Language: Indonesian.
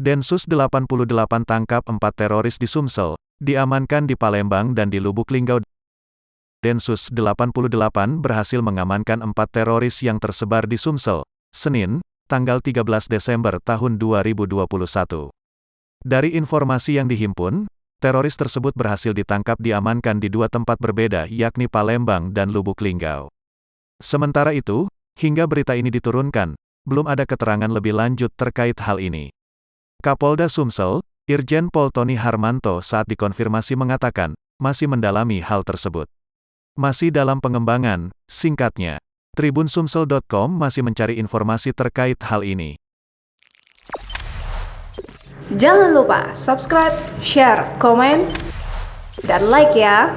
Densus 88 tangkap 4 teroris di Sumsel, diamankan di Palembang dan di Lubuk Linggau. Densus 88 berhasil mengamankan 4 teroris yang tersebar di Sumsel, Senin, tanggal 13 Desember tahun 2021. Dari informasi yang dihimpun, teroris tersebut berhasil ditangkap diamankan di 2 tempat berbeda yakni Palembang dan Lubuk Linggau. Sementara itu, hingga berita ini diturunkan, belum ada keterangan lebih lanjut terkait hal ini. Kapolda Sumsel, Irjen Pol Tony Harmanto saat dikonfirmasi mengatakan, masih mendalami hal tersebut. Masih dalam pengembangan, singkatnya. Tribunsumsel.com masih mencari informasi terkait hal ini. Jangan lupa subscribe, share, komen, dan like ya!